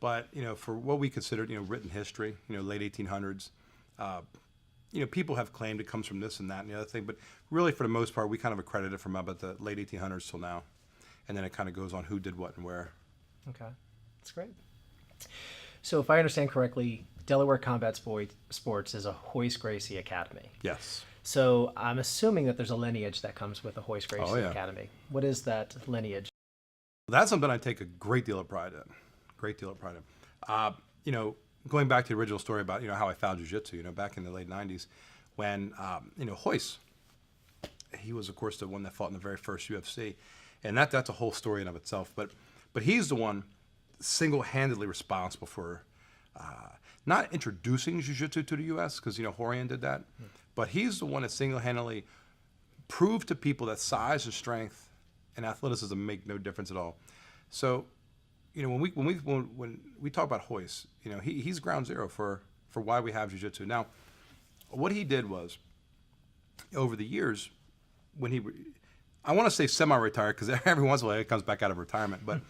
But, for what we considered, written history, late 1800s, people have claimed it comes from this and that and the other thing. But really, for the most part, we kind of accredit it from about the late 1800s till now. And then it kind of goes on who did what and where. Okay, that's great. So if I understand correctly, Delaware Combat Sports is a Hoist Gracie Academy. Yes. So I'm assuming that there's a lineage that comes with the Hoist Gracie Oh, yeah. Academy. What is that lineage? That's something I take a great deal of pride in. Going back to the original story about, how I found jiu-jitsu, back in the late 90s when, Hoist, he was, of course, the one that fought in the very first UFC. And that's a whole story in of itself. But he's the one single-handedly responsible for not introducing jiu-jitsu to the U.S., because, Horian did that. But he's the one that single-handedly proved to people that size and strength and athleticism make no difference at all. So, when we talk about Hoist, he's ground zero for why we have jiu-jitsu. Now, what he did was, over the years, I want to say semi-retired, because every once in a while it comes back out of retirement, but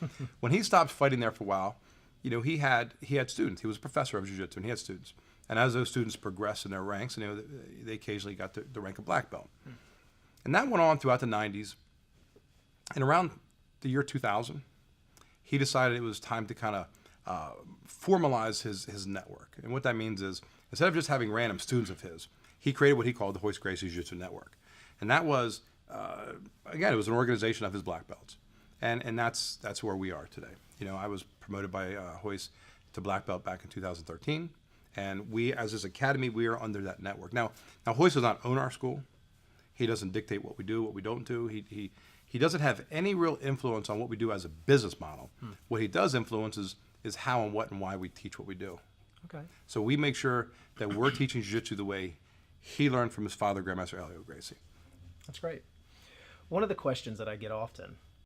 when he stopped fighting there for a while, he had students. He was a professor of jiu-jitsu, and he had students. And as those students progressed in their ranks, they occasionally got the rank of black belt. And that went on throughout the 90s. And around the year 2000, he decided it was time to kind of formalize his network. And what that means is, instead of just having random students of his, he created what he called the Hoist Gracie Jiu-Jitsu Network. And that was, again, it was an organization of his black belts. And that's where we are today. I was promoted by Hoist to black belt back in 2013. And we, as his academy, we are under that network. Now Hoist does not own our school. He doesn't dictate what we do, what we don't do. He doesn't have any real influence on what we do as a business model. What he does influence is how and what and why we teach what we do. Okay. So we make sure that we're teaching jiu-jitsu the way he learned from his father, Grandmaster Elio Gracie. That's great. One of the questions that I get often